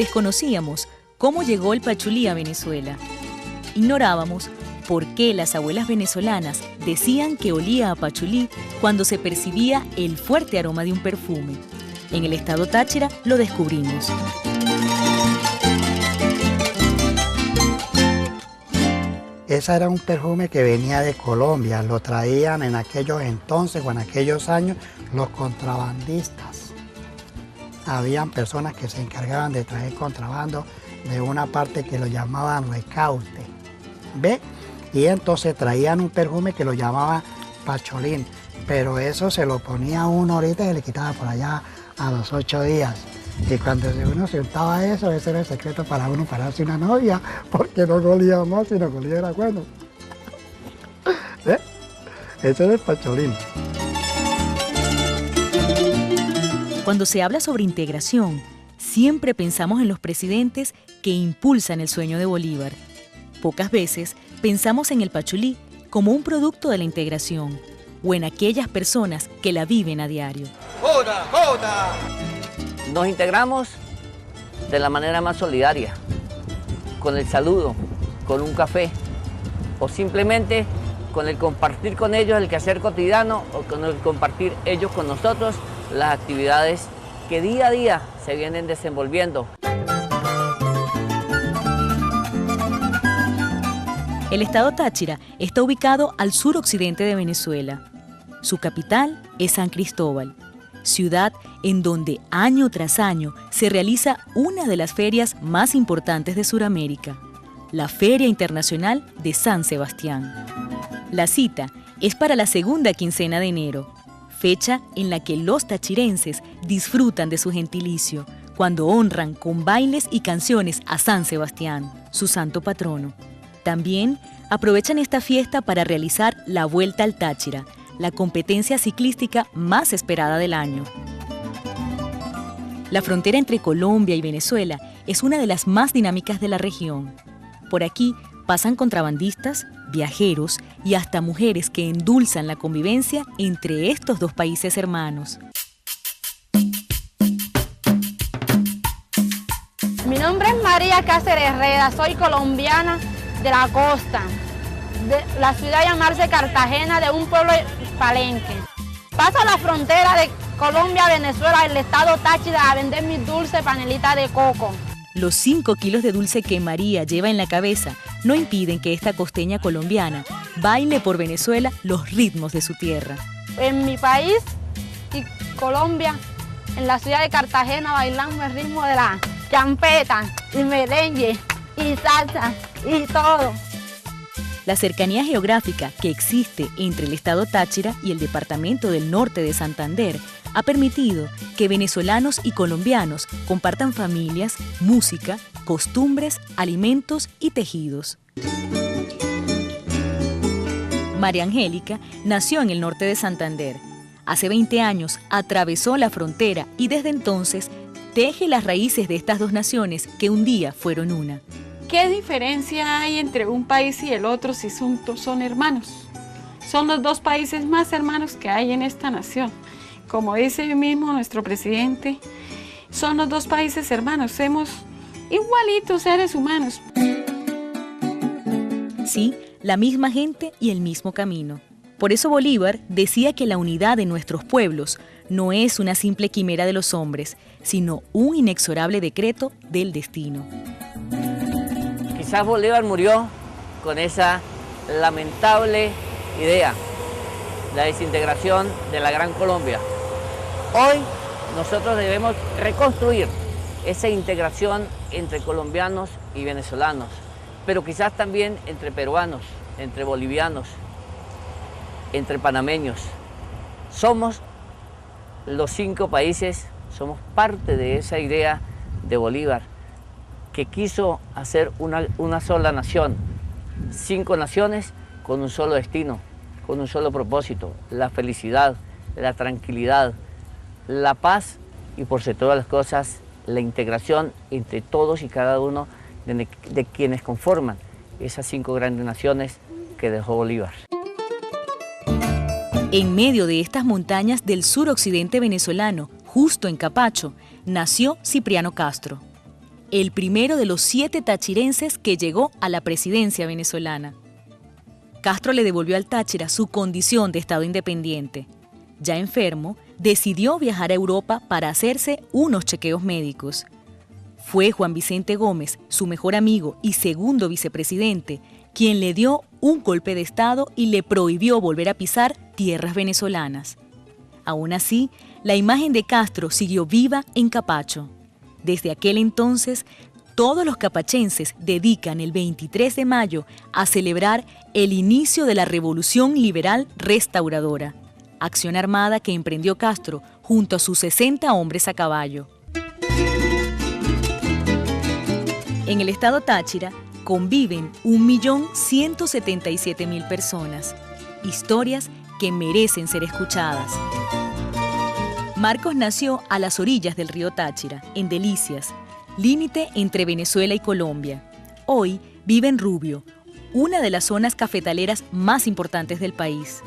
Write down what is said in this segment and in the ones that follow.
desconocíamos cómo llegó el pachulí a Venezuela. Ignorábamos por qué las abuelas venezolanas decían que olía a pachulí cuando se percibía el fuerte aroma de un perfume. En el estado Táchira lo descubrimos. Ese era un perfume que venía de Colombia, lo traían en aquellos entonces o en aquellos años los contrabandistas. Habían personas que se encargaban de traer contrabando de una parte que lo llamaban recaute, ¿ve? Y entonces traían un perfume que lo llamaban pacholín, pero eso se lo ponía uno ahorita y se le quitaba por allá a los 8 días. Y cuando uno se untaba eso, ese era el secreto para uno pararse una novia, porque no golía más, sino golía era bueno. ¿Eh? Ese era el pacholín. Cuando se habla sobre integración, siempre pensamos en los presidentes que impulsan el sueño de Bolívar. Pocas veces pensamos en el pachulí como un producto de la integración o en aquellas personas que la viven a diario. ¡Joda, joda! Nos integramos de la manera más solidaria, con el saludo, con un café o simplemente con el compartir con ellos el quehacer cotidiano o con el compartir ellos con nosotros las actividades que día a día se vienen desenvolviendo. El estado Táchira está ubicado al suroccidente de Venezuela. Su capital es San Cristóbal, ciudad en donde año tras año se realiza una de las ferias más importantes de Sudamérica, la Feria Internacional de San Sebastián. La cita es para la segunda quincena de enero, fecha en la que los tachirenses disfrutan de su gentilicio cuando honran con bailes y canciones a San Sebastián, su santo patrono. También aprovechan esta fiesta para realizar la Vuelta al Táchira, la competencia ciclística más esperada del año. La frontera entre Colombia y Venezuela es una de las más dinámicas de la región. Por aquí pasan contrabandistas, viajeros y hasta mujeres que endulzan la convivencia entre estos dos países hermanos. Mi nombre es María Cáceres Herrera, soy colombiana de la costa, de la ciudad de llamarse Cartagena, de un pueblo Palenque. Paso la frontera de Colombia a Venezuela, el estado Táchira, a vender mis dulces panelitas de coco. Los 5 kilos de dulce que María lleva en la cabeza no impiden que esta costeña colombiana baile por Venezuela los ritmos de su tierra. En mi país y Colombia, en la ciudad de Cartagena, bailamos el ritmo de la champeta y merengue y salsa y todo. La cercanía geográfica que existe entre el estado Táchira y el departamento del norte de Santander ha permitido que venezolanos y colombianos compartan familias, música, costumbres, alimentos y tejidos. María Angélica nació en el norte de Santander. Hace 20 años atravesó la frontera y desde entonces teje las raíces de estas dos naciones que un día fueron una. ¿Qué diferencia hay entre un país y el otro si son hermanos? Son los dos países más hermanos que hay en esta nación. Como dice mismo nuestro presidente, son los dos países hermanos, somos igualitos seres humanos. Sí, la misma gente y el mismo camino. Por eso Bolívar decía que la unidad de nuestros pueblos no es una simple quimera de los hombres, sino un inexorable decreto del destino. Quizás Bolívar murió con esa lamentable idea, la desintegración de la Gran Colombia. Hoy nosotros debemos reconstruir esa integración entre colombianos y venezolanos, pero quizás también entre peruanos, entre bolivianos, entre panameños. Somos los 5 países, somos parte de esa idea de Bolívar, que quiso hacer una sola nación, 5 naciones con un solo destino, con un solo propósito, la felicidad, la tranquilidad, la paz y por sobre todas las cosas, la integración entre todos y cada uno de quienes conforman esas 5 grandes naciones que dejó Bolívar. En medio de estas montañas del suroccidente venezolano, justo en Capacho, nació Cipriano Castro. el primero de los 7 tachirenses que llegó a la presidencia venezolana. Castro le devolvió al Táchira su condición de Estado independiente. Ya enfermo, decidió viajar a Europa para hacerse unos chequeos médicos. Fue Juan Vicente Gómez, su mejor amigo y segundo vicepresidente, quien le dio un golpe de Estado y le prohibió volver a pisar tierras venezolanas. Aún así, la imagen de Castro siguió viva en Capacho. Desde aquel entonces, todos los capachenses dedican el 23 de mayo a celebrar el inicio de la Revolución Liberal Restauradora, acción armada que emprendió Castro junto a sus 60 hombres a caballo. En el estado Táchira conviven 1.177.000 personas, historias que merecen ser escuchadas. Marcos nació a las orillas del río Táchira, en Delicias, límite entre Venezuela y Colombia. Hoy vive en Rubio, una de las zonas cafetaleras más importantes del país.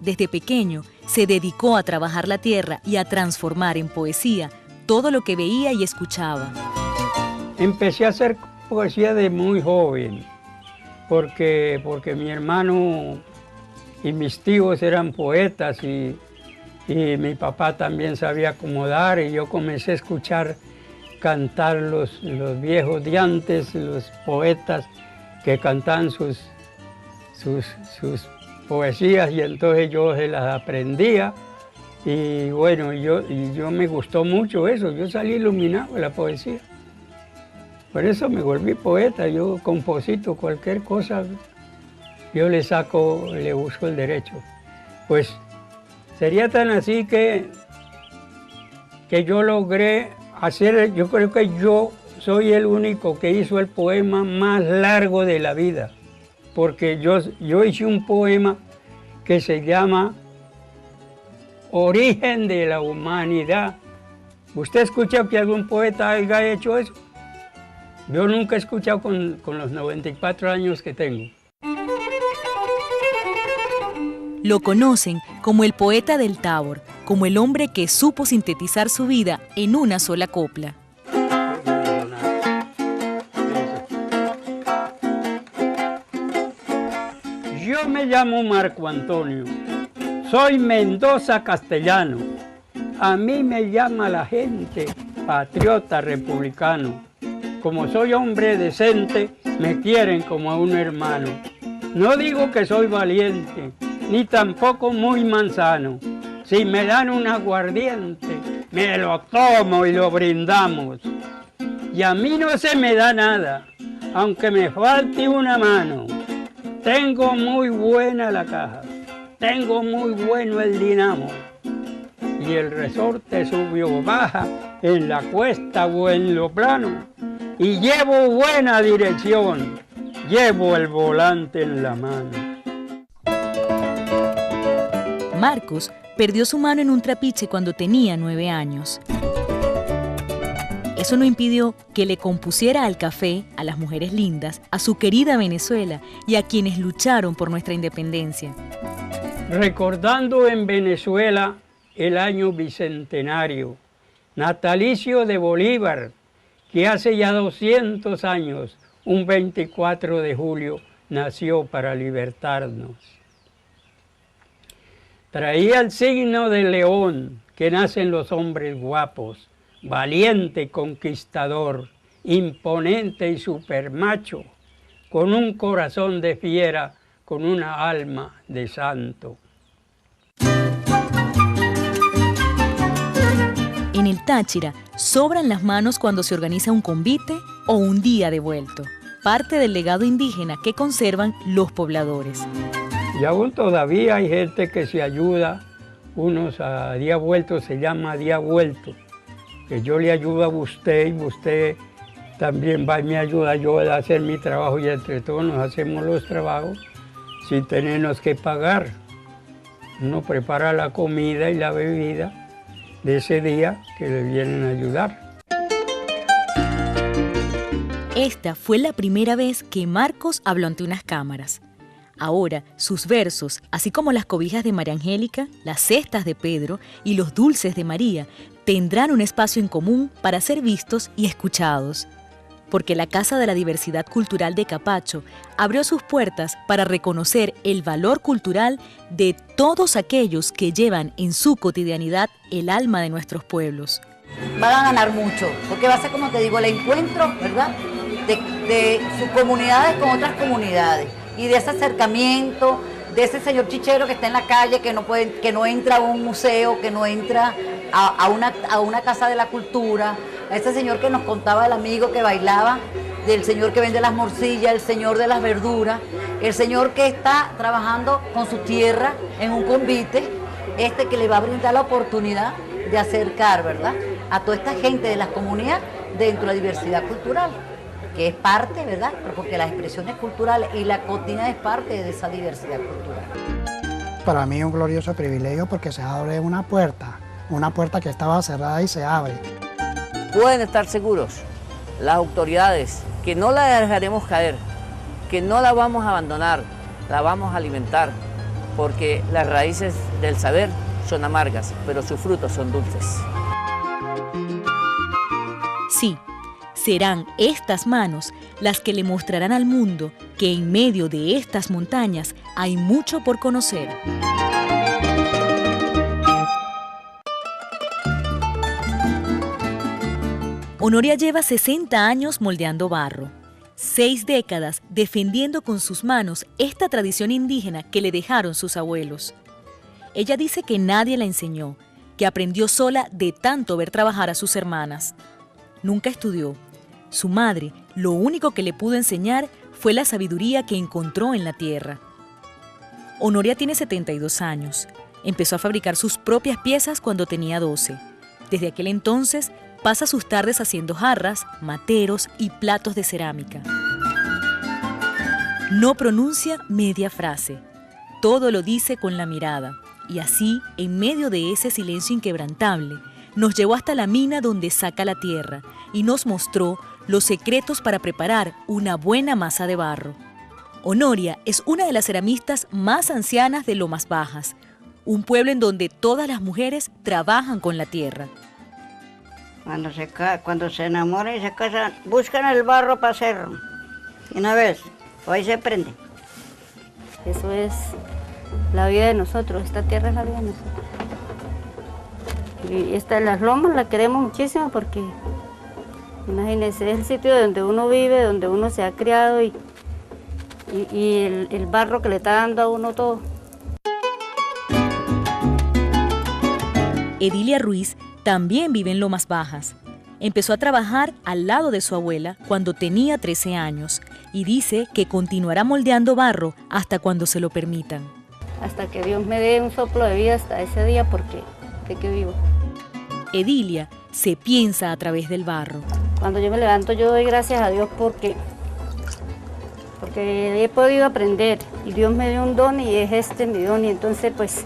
Desde pequeño se dedicó a trabajar la tierra y a transformar en poesía todo lo que veía y escuchaba. Empecé a hacer poesía de muy joven, porque mi hermano y mis tíos eran poetas y mi papá también sabía acomodar, y yo comencé a escuchar cantar los viejos de antes, los poetas que cantaban sus poesías, y entonces yo se las aprendía, y bueno, yo me gustó mucho eso, yo salí iluminado de la poesía. Por eso me volví poeta, yo composito cualquier cosa, yo le busco el derecho. Pues sería tan así que yo logré hacer, yo creo que yo soy el único que hizo el poema más largo de la vida, porque yo hice un poema que se llama Origen de la Humanidad. ¿Usted ha escuchado que algún poeta haya hecho eso? Yo nunca he escuchado con los 94 años que tengo. Lo conocen como el poeta del Tábor, como el hombre que supo sintetizar su vida en una sola copla. Yo me llamo Marco Antonio, soy Mendoza castellano. A mí me llama la gente patriota republicano. Como soy hombre decente, me quieren como a un hermano. No digo que soy valiente, ni tampoco muy manzano. Si me dan un aguardiente, me lo tomo y lo brindamos. Y a mí no se me da nada, aunque me falte una mano. Tengo muy buena la caja, tengo muy bueno el dinamo. Y el resorte subió o baja, en la cuesta o en lo plano. Y llevo buena dirección, llevo el volante en la mano. Marcos perdió su mano en un trapiche cuando tenía 9 años. Eso no impidió que le compusiera al café, a las mujeres lindas, a su querida Venezuela y a quienes lucharon por nuestra independencia. Recordando en Venezuela el año bicentenario, natalicio de Bolívar, que hace ya 200 años, un 24 de julio, nació para libertarnos. Traía el signo del león, que nacen los hombres guapos, valiente conquistador, imponente y supermacho, con un corazón de fiera, con una alma de santo. En el Táchira, sobran las manos cuando se organiza un convite o un día de vuelto, parte del legado indígena que conservan los pobladores. Y aún todavía hay gente que se ayuda, unos a día vuelto, se llama día vuelto, que yo le ayudo a usted y usted también va y me ayuda yo a hacer mi trabajo, y entre todos nos hacemos los trabajos sin tenernos que pagar. Uno prepara la comida y la bebida de ese día que le vienen a ayudar. Esta fue la primera vez que Marcos habló ante unas cámaras. Ahora, sus versos, así como las cobijas de María Angélica, las cestas de Pedro y los dulces de María, tendrán un espacio en común para ser vistos y escuchados. porque la Casa de la Diversidad Cultural de Capacho abrió sus puertas para reconocer el valor cultural de todos aquellos que llevan en su cotidianidad el alma de nuestros pueblos. Van a ganar mucho, porque va a ser, como te digo, el encuentro, ¿verdad?, de sus comunidades con otras comunidades, y de ese acercamiento, de ese señor chichero que está en la calle, que no entra a un museo, que no entra a una casa de la cultura, a ese señor que nos contaba el amigo que bailaba, del señor que vende las morcillas, el señor de las verduras, el señor que está trabajando con su tierra en un convite, que le va a brindar la oportunidad de acercar, ¿verdad?, a toda esta gente de las comunidades dentro de la diversidad cultural, que es parte, ¿verdad?, porque las expresiones culturales y la cocina es parte de esa diversidad cultural. Para mí es un glorioso privilegio porque se abre una puerta que estaba cerrada y se abre. Pueden estar seguros las autoridades que no la dejaremos caer, que no la vamos a abandonar, la vamos a alimentar, porque las raíces del saber son amargas, pero sus frutos son dulces. Sí, serán estas manos las que le mostrarán al mundo que en medio de estas montañas hay mucho por conocer. Honoria lleva 60 años moldeando barro, 6 décadas defendiendo con sus manos esta tradición indígena que le dejaron sus abuelos. Ella dice que nadie la enseñó, que aprendió sola de tanto ver trabajar a sus hermanas. Nunca estudió. Su madre, lo único que le pudo enseñar fue la sabiduría que encontró en la tierra. Honoria tiene 72 años. Empezó a fabricar sus propias piezas cuando tenía 12. Desde aquel entonces, pasa sus tardes haciendo jarras, materos y platos de cerámica. No pronuncia media frase. Todo lo dice con la mirada. Y así, en medio de ese silencio inquebrantable, nos llevó hasta la mina donde saca la tierra y nos mostró los secretos para preparar una buena masa de barro. Honoria es una de las ceramistas más ancianas de Lomas Bajas, un pueblo en donde todas las mujeres trabajan con la tierra. Cuando se enamoran y se casan, buscan el barro para hacerlo. Y una vez, ahí se prende. Eso es la vida de nosotros, esta tierra es la vida de nosotros. Y esta, las lomas la queremos muchísimo porque, imagínense, es el sitio donde uno vive, donde uno se ha criado y el barro que le está dando a uno todo. Edilia Ruiz también vive en Lomas Bajas. Empezó a trabajar al lado de su abuela cuando tenía 13 años y dice que continuará moldeando barro hasta cuando se lo permitan. Hasta que Dios me dé un soplo de vida hasta ese día porque de que vivo. Edilia se piensa a través del barro. Cuando yo me levanto yo doy gracias a Dios porque he podido aprender y Dios me dio un don y es mi don y entonces pues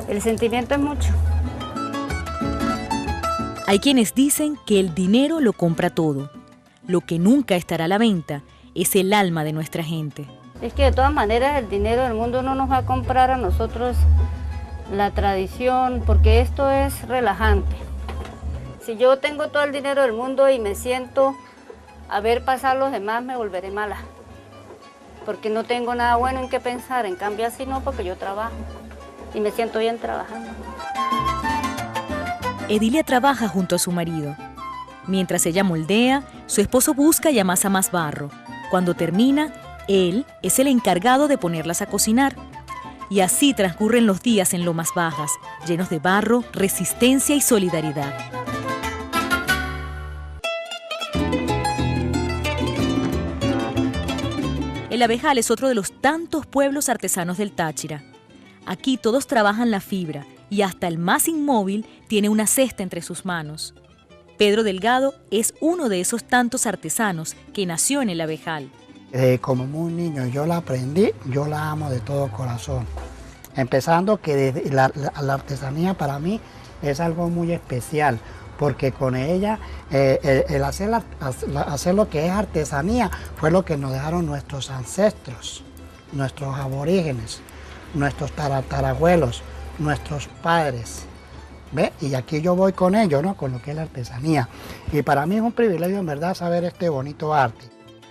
el sentimiento es mucho. Hay quienes dicen que el dinero lo compra todo. Lo que nunca estará a la venta es el alma de nuestra gente. Es que de todas maneras el dinero del mundo no nos va a comprar a nosotros la tradición, porque esto es relajante. Si yo tengo todo el dinero del mundo y me siento a ver pasar a los demás, me volveré mala. Porque no tengo nada bueno en qué pensar, en cambio así no, porque yo trabajo y me siento bien trabajando. Edilia trabaja junto a su marido. Mientras ella moldea, su esposo busca y amasa más barro. Cuando termina, él es el encargado de ponerlas a cocinar. Y así transcurren los días en Lomas Bajas, llenos de barro, resistencia y solidaridad. El Abejal es otro de los tantos pueblos artesanos del Táchira. Aquí todos trabajan la fibra y hasta el más inmóvil tiene una cesta entre sus manos. Pedro Delgado es uno de esos tantos artesanos que nació en el Abejal. Como muy niño yo la aprendí, yo la amo de todo corazón. Empezando que la artesanía para mí es algo muy especial, porque con ella el hacer lo que es artesanía fue lo que nos dejaron nuestros ancestros, nuestros aborígenes, nuestros tatarabuelos, nuestros padres. ¿Ve? Y aquí yo voy con ellos, ¿no? Con lo que es la artesanía. Y para mí es un privilegio, en verdad, saber este bonito arte.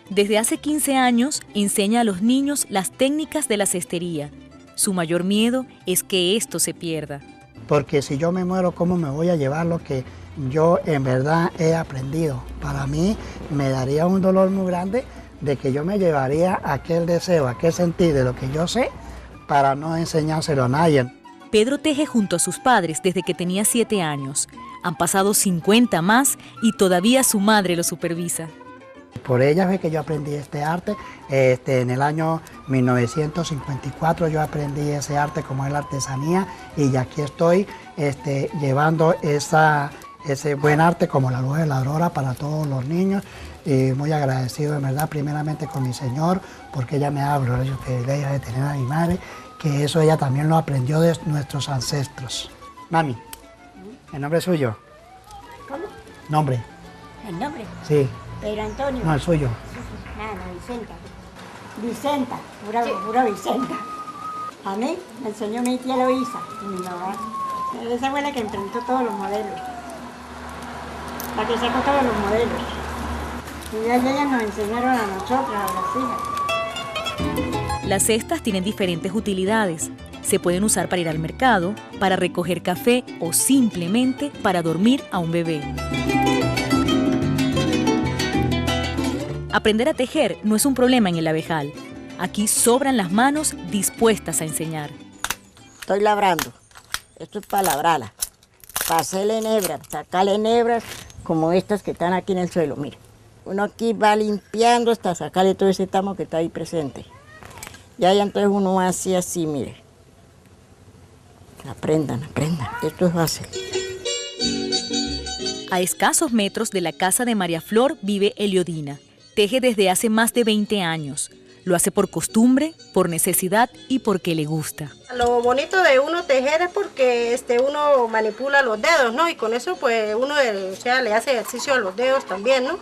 Desde hace 15 años enseña a los niños las técnicas de la cestería. Su mayor miedo es que esto se pierda. Porque si yo me muero, ¿cómo me voy a llevar lo que yo en verdad he aprendido? Para mí me daría un dolor muy grande de que yo me llevaría aquel deseo, aquel sentir de lo que yo sé para no enseñárselo a nadie. Pedro teje junto a sus padres desde que tenía 7 años. Han pasado 50 más y todavía su madre lo supervisa. Por ella es que yo aprendí este arte. En el año 1954 yo aprendí ese arte como es la artesanía y aquí estoy llevando ese buen arte como la luz de la aurora para todos los niños. Y muy agradecido de verdad primeramente con mi Señor porque ella me da el privilegio de tener a mi madre, que eso ella también lo aprendió de nuestros ancestros. Mami, ¿el nombre es suyo? ¿Cómo? ¿Nombre? ¿El nombre? Sí. Pedro Antonio. No, el suyo. Vicenta. Vicenta, pura Vicenta. A mí me enseñó mi tía Loisa y mi mamá. Esa fue la que inventó todos los modelos. La que sacó todos los modelos. Y ya ellas nos enseñaron a nosotros, a las hijas. Las cestas tienen diferentes utilidades. Se pueden usar para ir al mercado, para recoger café o simplemente para dormir a un bebé. Aprender a tejer no es un problema en el abejal. Aquí sobran las manos dispuestas a enseñar. Estoy labrando. Esto es para labrarla. Para hacerle hebras, sacarle hebras como estas que están aquí en el suelo. Mire, uno aquí va limpiando hasta sacarle todo ese tamo que está ahí presente. Ya entonces uno hace así, mire. Aprendan, aprendan. Esto es fácil. A escasos metros de la casa de María Flor vive Eliodina. Teje desde hace más de 20 años. Lo hace por costumbre, por necesidad y porque le gusta. Lo bonito de uno tejer es porque uno manipula los dedos, ¿no? Y con eso pues uno le hace ejercicio a los dedos también, ¿no?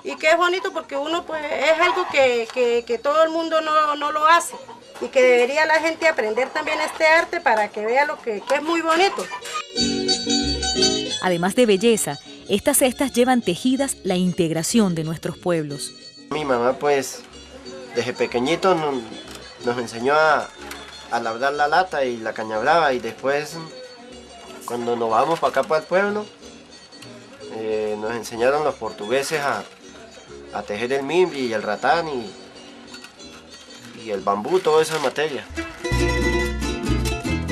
Y que es bonito porque uno pues es algo que todo el mundo no lo hace. Y que debería la gente aprender también este arte para que vea lo que es muy bonito. Además de belleza, estas cestas llevan tejidas la integración de nuestros pueblos. Mi mamá pues desde pequeñito nos enseñó a labrar la lata y la caña brava y después cuando nos vamos para acá para el pueblo nos enseñaron los portugueses a tejer el mimbi y el ratán y el bambú, toda esa materia.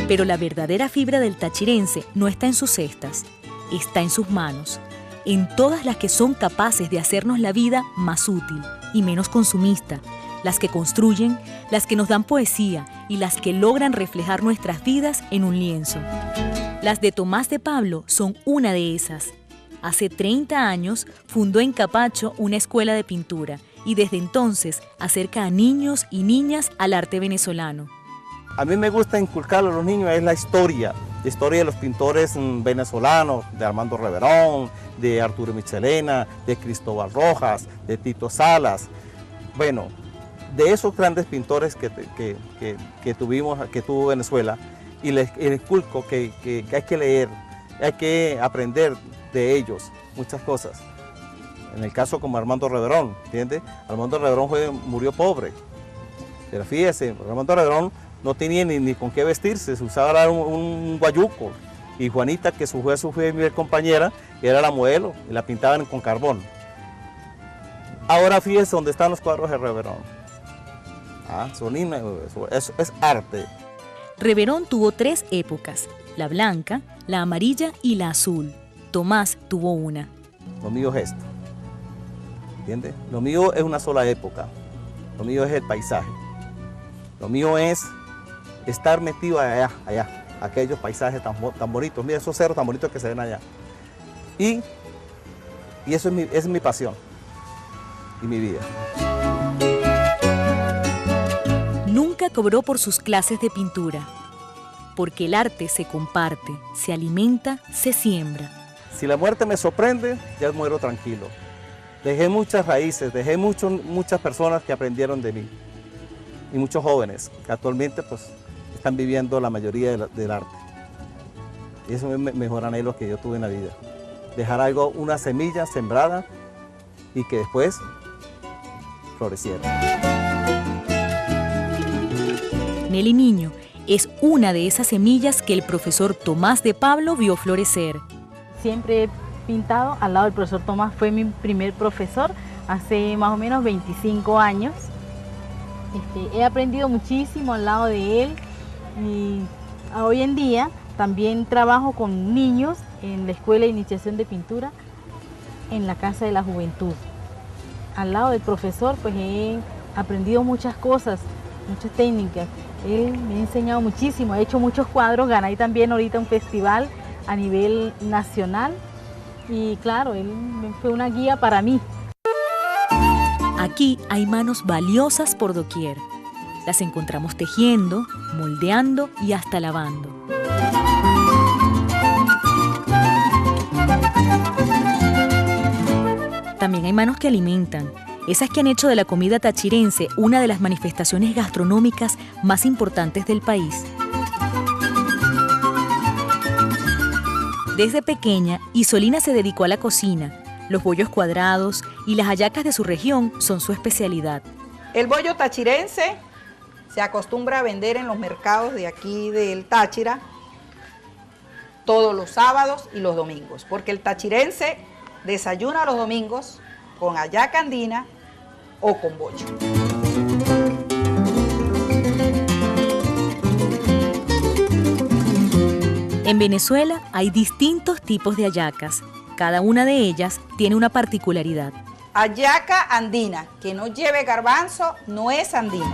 Pero la verdadera fibra del tachirense no está en sus cestas, está en sus manos, en todas las que son capaces de hacernos la vida más útil y menos consumista, las que construyen, las que nos dan poesía y las que logran reflejar nuestras vidas en un lienzo. Las de Tomás de Pablo son una de esas. Hace 30 años fundó en Capacho una escuela de pintura y desde entonces acerca a niños y niñas al arte venezolano. A mí me gusta inculcarle a los niños es la historia de los pintores venezolanos, de Armando Reverón, de Arturo Michelena, de Cristóbal Rojas, de Tito Salas. Bueno, de esos grandes pintores que tuvo Venezuela, y les inculco que hay que leer, hay que aprender de ellos muchas cosas. En el caso como Armando Reverón, ¿entiende? Armando Reverón murió pobre. Pero fíjese, Armando Reverón no tenía ni con qué vestirse, se usaba un guayuco. Y Juanita, que fue su compañera, era la modelo y la pintaban con carbón. Ahora fíjese dónde están los cuadros de Reverón. Eso es arte. Reverón tuvo 3 épocas, la blanca, la amarilla y la azul. Tomás tuvo una. Lo mío es esto, ¿entiendes? Lo mío es una sola época, lo mío es el paisaje. Lo mío es estar metido allá, aquellos paisajes tan bonitos. Mira esos cerros tan bonitos que se ven allá. Y eso es mi pasión y mi vida. Nunca cobró por sus clases de pintura, porque el arte se comparte, se alimenta, se siembra. Si la muerte me sorprende, ya muero tranquilo. Dejé muchas raíces, dejé muchas personas que aprendieron de mí. Y muchos jóvenes que actualmente pues, están viviendo la mayoría del arte. Ese es el mejor anhelo que yo tuve en la vida. Dejar algo, una semilla sembrada y que después floreciera. Nelly Niño es una de esas semillas que el profesor Tomás de Pablo vio florecer. Siempre he pintado al lado del profesor Tomás, fue mi primer profesor hace más o menos 25 años. He aprendido muchísimo al lado de él y hoy en día también trabajo con niños en la Escuela de Iniciación de Pintura en la Casa de la Juventud. Al lado del profesor pues he aprendido muchas cosas, muchas técnicas. Él me ha enseñado muchísimo, he hecho muchos cuadros, gané también ahorita un festival a nivel nacional y claro, él fue una guía para mí. Aquí hay manos valiosas por doquier. Las encontramos tejiendo, moldeando y hasta lavando. También hay manos que alimentan, esas que han hecho de la comida tachirense una de las manifestaciones gastronómicas más importantes del país. Desde pequeña, Isolina se dedicó a la cocina. Los bollos cuadrados y las hallacas de su región son su especialidad. El bollo tachirense se acostumbra a vender en los mercados de aquí del Táchira todos los sábados y los domingos, porque el tachirense desayuna los domingos con hallaca andina o con bollo. En Venezuela hay distintos tipos de hallacas. Cada una de ellas tiene una particularidad. Hallaca andina, que no lleve garbanzo, no es andina.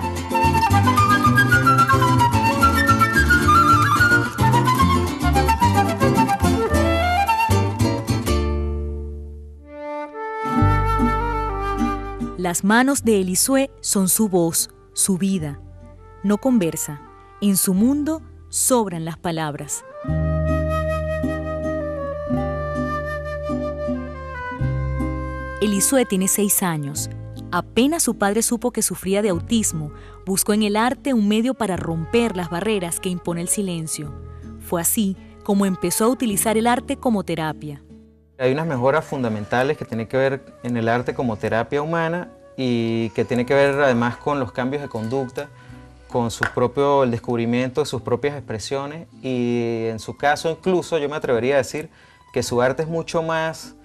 Las manos de Elisue son su voz, su vida. No conversa. En su mundo sobran las palabras. Elisue tiene 6 años. Apenas su padre supo que sufría de autismo, buscó en el arte un medio para romper las barreras que impone el silencio. Fue así como empezó a utilizar el arte como terapia. Hay unas mejoras fundamentales que tienen que ver en el arte como terapia humana y que tiene que ver además con los cambios de conducta, con el descubrimiento de sus propias expresiones y en su caso incluso yo me atrevería a decir que su arte es mucho más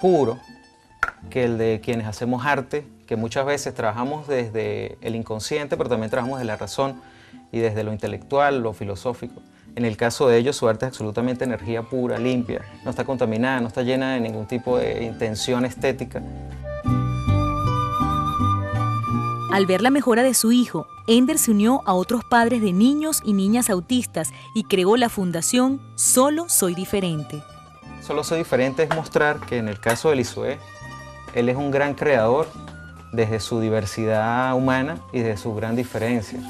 puro que el de quienes hacemos arte, que muchas veces trabajamos desde el inconsciente, pero también trabajamos desde la razón y desde lo intelectual, lo filosófico. En el caso de ellos, su arte es absolutamente energía pura, limpia, no está contaminada, no está llena de ningún tipo de intención estética. Al ver la mejora de su hijo, Ender se unió a otros padres de niños y niñas autistas y creó la fundación Solo Soy Diferente. Solo Soy Diferente es mostrar que en el caso de Elisue, él es un gran creador desde su diversidad humana y de su gran diferencia.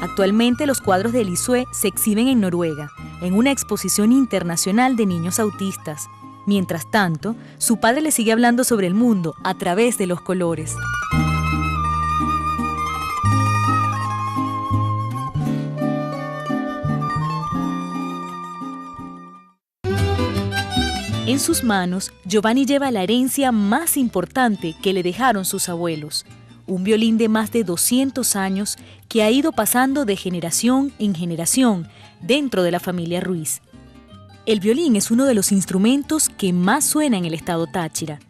Actualmente los cuadros de Elisue se exhiben en Noruega, en una exposición internacional de niños autistas. Mientras tanto, su padre le sigue hablando sobre el mundo a través de los colores. En sus manos, Giovanni lleva la herencia más importante que le dejaron sus abuelos, un violín de más de 200 años que ha ido pasando de generación en generación dentro de la familia Ruiz. El violín es uno de los instrumentos que más suena en el estado Táchira.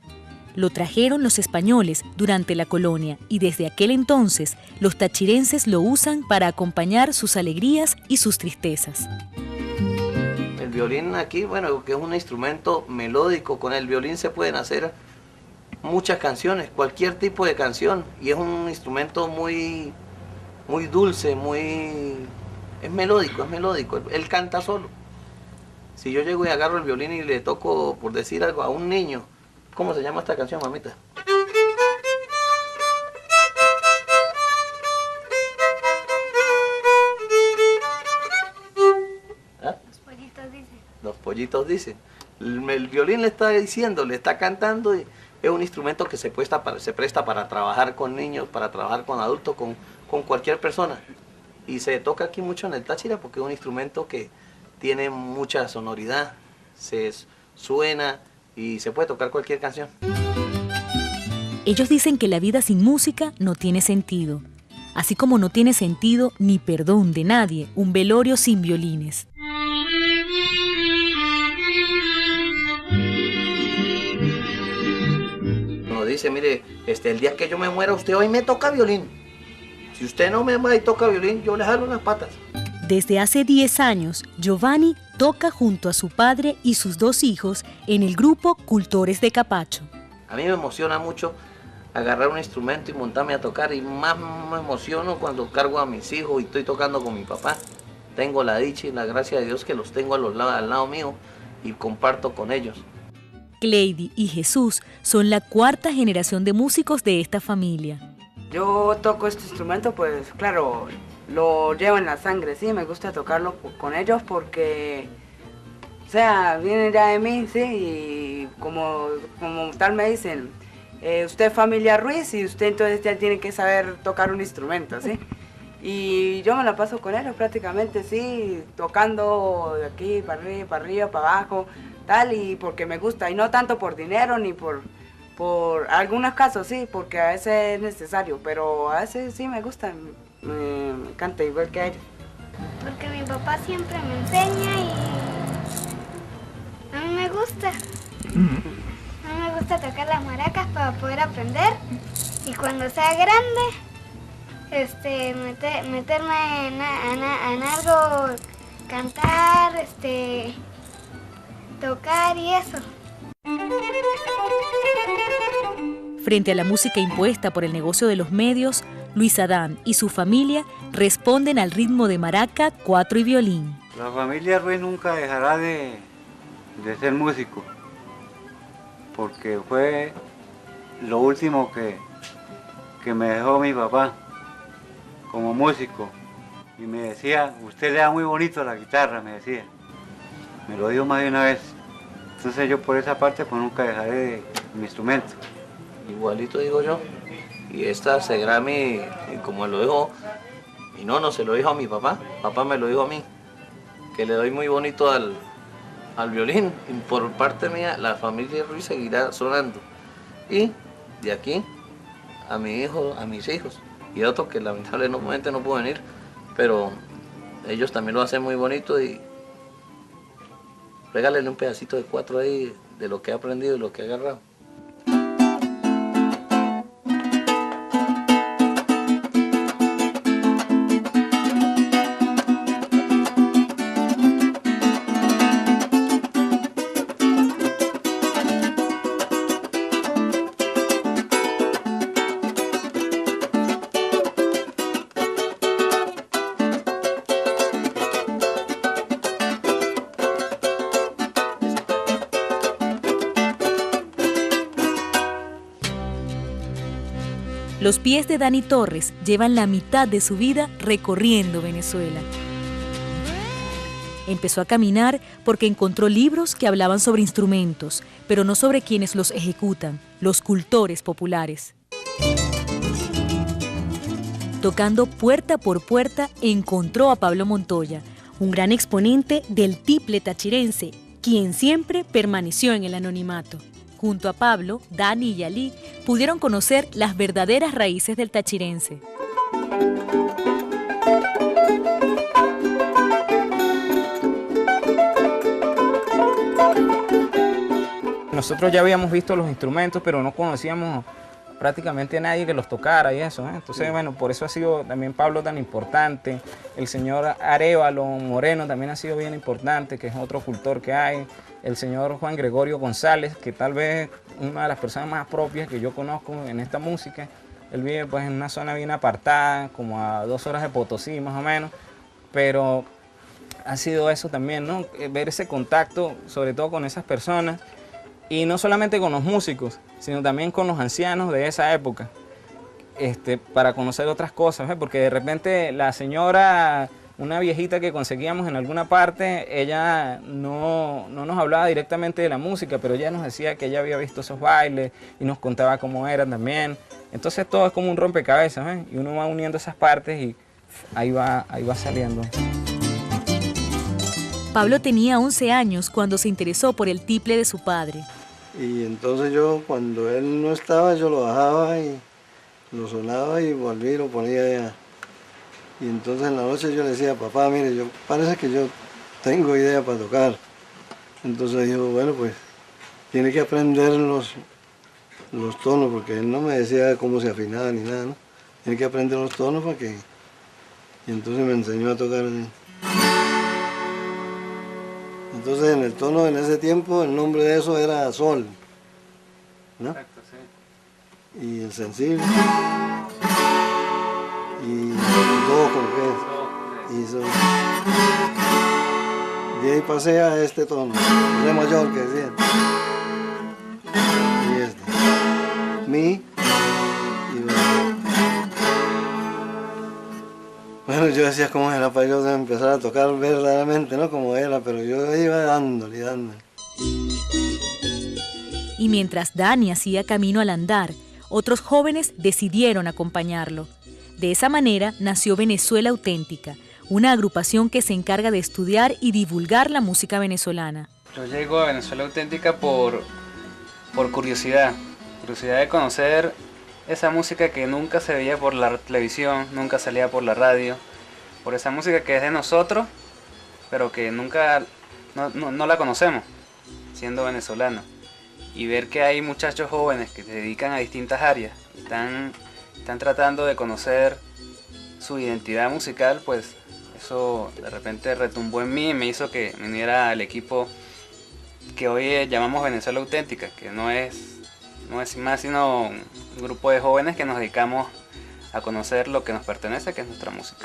Lo trajeron los españoles durante la colonia y desde aquel entonces los tachirenses lo usan para acompañar sus alegrías y sus tristezas. El violín aquí, bueno, que es un instrumento melódico, con el violín se pueden hacer muchas canciones, cualquier tipo de canción, y es un instrumento muy dulce, es melódico, él canta solo. Si yo llego y agarro el violín y le toco, por decir algo, a un niño, ¿cómo se llama esta canción, mamita? Los pollitos dicen. El violín le está diciendo, le está cantando y es un instrumento que se presta para trabajar con niños, para trabajar con adultos, con cualquier persona. Y se toca aquí mucho en el Táchira porque es un instrumento que tiene mucha sonoridad, se suena y se puede tocar cualquier canción. Ellos dicen que la vida sin música no tiene sentido, así como no tiene sentido ni perdón de nadie un velorio sin violines. Nos dice, mire, el día que yo me muera, usted hoy me toca violín. Si usted no me muere y toca violín, yo le jalo las patas. Desde hace 10 años, Giovanni toca junto a su padre y sus 2 hijos en el grupo Cultores de Capacho. A mí me emociona mucho agarrar un instrumento y montarme a tocar, y más me emociono cuando cargo a mis hijos y estoy tocando con mi papá. Tengo la dicha y la gracia de Dios que los tengo al lado mío y comparto con ellos. Cleidy y Jesús son la 4ª generación de músicos de esta familia. Yo toco este instrumento, pues claro, lo llevo en la sangre, sí, me gusta tocarlo con ellos porque, o sea, viene ya de mí, sí, y como tal me dicen, usted es familia Ruiz y usted entonces ya tiene que saber tocar un instrumento, sí. Y yo me la paso con ellos prácticamente, sí, tocando de aquí para arriba, para abajo, tal, y porque me gusta, y no tanto por dinero ni por algunos casos sí, porque a veces es necesario, pero a veces sí me gusta, me encanta igual que a ellos. Porque mi papá siempre me enseña y a mí me gusta. A mí me gusta tocar las maracas para poder aprender y cuando sea grande, meterme en algo, cantar, tocar y eso. Frente a la música impuesta por el negocio de los medios, Luis Adán y su familia responden al ritmo de maraca, cuatro y violín. La familia Ruiz nunca dejará de ser músico, porque fue lo último que me dejó mi papá como músico. Y me decía, usted le da muy bonito la guitarra, me decía. Me lo dijo más de una vez. Entonces yo por esa parte pues nunca dejaré de mi instrumento. Igualito digo yo. Y esta seguirá mi, como lo dijo, y no se lo dijo a mi papá, papá me lo dijo a mí, que le doy muy bonito al violín. Y por parte mía, la familia Ruiz seguirá sonando. Y de aquí a mi hijo, a mis hijos, y otros que lamentablemente no pueden venir, pero ellos también lo hacen muy bonito y regálenle un pedacito de cuatro ahí de lo que he aprendido y lo que he agarrado. Los pies de Dani Torres llevan la mitad de su vida recorriendo Venezuela. Empezó a caminar porque encontró libros que hablaban sobre instrumentos, pero no sobre quienes los ejecutan, los cultores populares. Tocando puerta por puerta, encontró a Pablo Montoya, un gran exponente del tiple tachirense, quien siempre permaneció en el anonimato. Junto a Pablo, Dani y Ali pudieron conocer las verdaderas raíces del tachirense. Nosotros ya habíamos visto los instrumentos, pero no conocíamos prácticamente a nadie que los tocara y eso, ¿eh? Entonces, bueno, por eso ha sido también Pablo tan importante. El señor Arévalo Moreno también ha sido bien importante, que es otro cultor que hay. El señor Juan Gregorio González, que tal vez es una de las personas más propias que yo conozco en esta música. Él vive pues en una zona bien apartada, como a 2 horas de Potosí más o menos, pero ha sido eso también, ¿no? Ver ese contacto, sobre todo con esas personas, y no solamente con los músicos, sino también con los ancianos de esa época, para conocer otras cosas, ¿eh? Porque de repente la señora, una viejita que conseguíamos en alguna parte, ella no nos hablaba directamente de la música, pero ella nos decía que ella había visto esos bailes y nos contaba cómo eran también. Entonces todo es como un rompecabezas, ¿eh? Y uno va uniendo esas partes y ahí va saliendo. Pablo tenía 11 años cuando se interesó por el tiple de su padre. Y entonces yo, cuando él no estaba, yo lo bajaba y lo sonaba y volví y lo ponía allá. Y entonces en la noche yo le decía, papá, mire, parece que yo tengo idea para tocar. Entonces dijo, bueno, pues tiene que aprender los tonos, porque él no me decía cómo se afinaba ni nada, ¿no? Tiene que aprender los tonos para que... Y entonces me enseñó a tocar. Entonces en el tono, en ese tiempo, el nombre de eso era sol, ¿no? Exacto, sí. Y el sensible. Y do con que y sol. De ahí pasé a este tono, re mayor que decía. Y este. Mi. Y bueno, yo decía cómo era para yo empezar a tocar verdaderamente, ¿no? Como era, pero yo iba dándole. Y mientras Dani hacía camino al andar, otros jóvenes decidieron acompañarlo. De esa manera nació Venezuela Auténtica, una agrupación que se encarga de estudiar y divulgar la música venezolana. Yo llego a Venezuela Auténtica por curiosidad de conocer esa música que nunca se veía por la televisión, nunca salía por la radio, por esa música que es de nosotros, pero que nunca no la conocemos, siendo venezolanos. Y ver que hay muchachos jóvenes que se dedican a distintas áreas, están tratando de conocer su identidad musical, pues eso de repente retumbó en mí y me hizo que me uniera al equipo que hoy llamamos Venezuela Auténtica, que no es más sino un grupo de jóvenes que nos dedicamos a conocer lo que nos pertenece, que es nuestra música.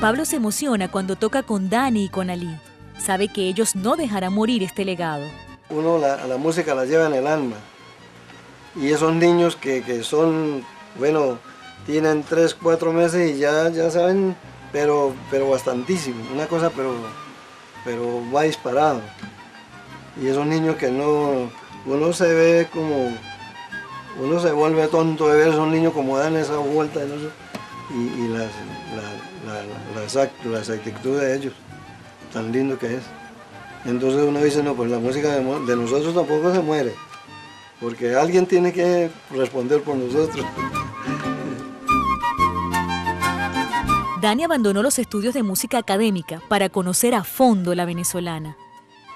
Pablo se emociona cuando toca con Dani y con Ali. Sabe que ellos no dejarán morir este legado. Uno la música la lleva en el alma. Y esos niños que son, bueno, tienen 3, 4 meses y ya saben, pero bastantísimo. Una cosa, pero va disparado. Y esos niños que no, uno se ve como, uno se vuelve tonto de ver a esos niños como dan esa vuelta y la exactitud de ellos, tan lindo que es. Entonces uno dice, no, pues la música de nosotros tampoco se muere, porque alguien tiene que responder por nosotros. Dani abandonó los estudios de música académica para conocer a fondo la venezolana.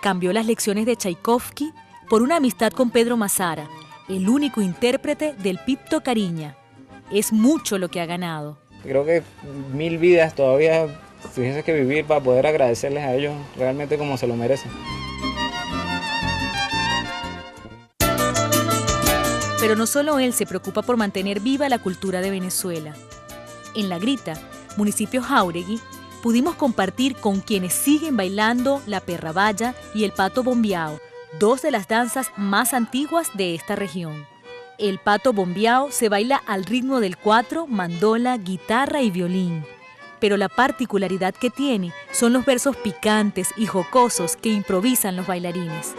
Cambió las lecciones de Tchaikovsky por una amistad con Pedro Mazara, el único intérprete del Pipto Cariña. Es mucho lo que ha ganado. Creo que 1000 vidas todavía tuviese que vivir para poder agradecerles a ellos realmente como se lo merecen. Pero no solo él se preocupa por mantener viva la cultura de Venezuela. En La Grita, municipio Jáuregui, pudimos compartir con quienes siguen bailando la perrabaya y el pato bombeao, dos de las danzas más antiguas de esta región. El pato bombeao se baila al ritmo del cuatro, mandola, guitarra y violín. Pero la particularidad que tiene son los versos picantes y jocosos que improvisan los bailarines.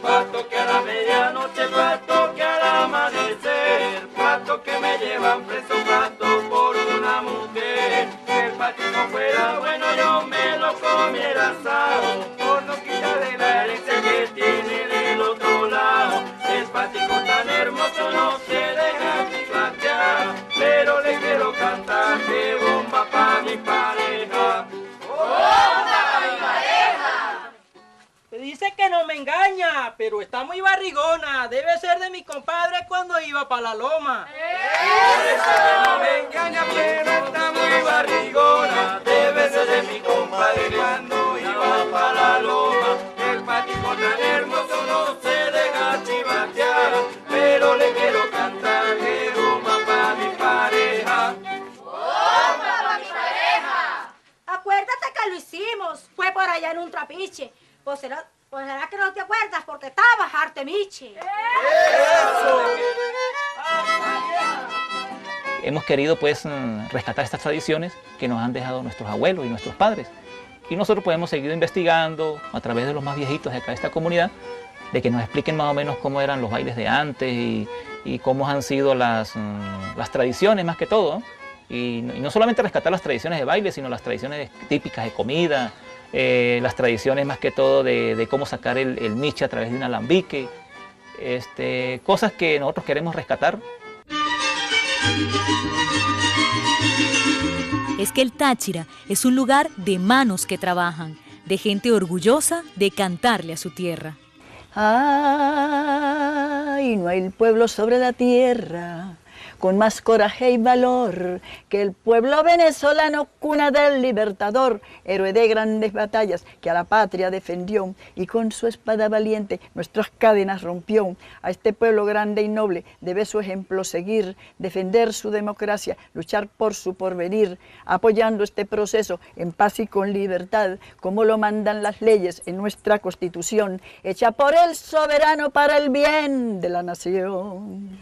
Pato que a la medianoche, pato que al amanecer, pato que me llevan preso, pato por una mujer. Si el patito fuera bueno yo me lo comiera asado, por no quitarle la herencia que tiene del otro lado. El patico tan hermoso no se deja chivatear, pero le quiero cantar que bomba pa' mi pareja. ¡Bomba pa' mi pareja! Dice que no me engaña, pero está muy barrigona. Debe ser de mi compadre cuando iba para la loma. Dice que no me engaña, pero está muy barrigona. Debe ser de mi compadre cuando iba para la loma. El patico tan hermoso no se deja chivatear, pero le quiero cantar que bomba pa' mi pareja. ¡Bomba pa' mi pareja! Acuérdate que lo hicimos, fue por allá en un trapiche. Pues será que no te acuerdas porque estabas Artemiche. ¡Eso! Hemos querido pues rescatar estas tradiciones que nos han dejado nuestros abuelos y nuestros padres. Y nosotros pues hemos seguido investigando a través de los más viejitos de acá de esta comunidad de que nos expliquen más o menos cómo eran los bailes de antes y cómo han sido las tradiciones más que todo, ¿no? Y no solamente rescatar las tradiciones de baile, sino las tradiciones típicas de comida, las tradiciones más que todo de cómo sacar el miche a través de un alambique, cosas que nosotros queremos rescatar. Es que el Táchira es un lugar de manos que trabajan, de gente orgullosa de cantarle a su tierra. Ay, no hay pueblo sobre la tierra con más coraje y valor que el pueblo venezolano, cuna del libertador, héroe de grandes batallas que a la patria defendió y con su espada valiente nuestras cadenas rompió. A este pueblo grande y noble debe su ejemplo seguir, defender su democracia, luchar por su porvenir, apoyando este proceso en paz y con libertad, como lo mandan las leyes en nuestra Constitución, hecha por el soberano para el bien de la nación.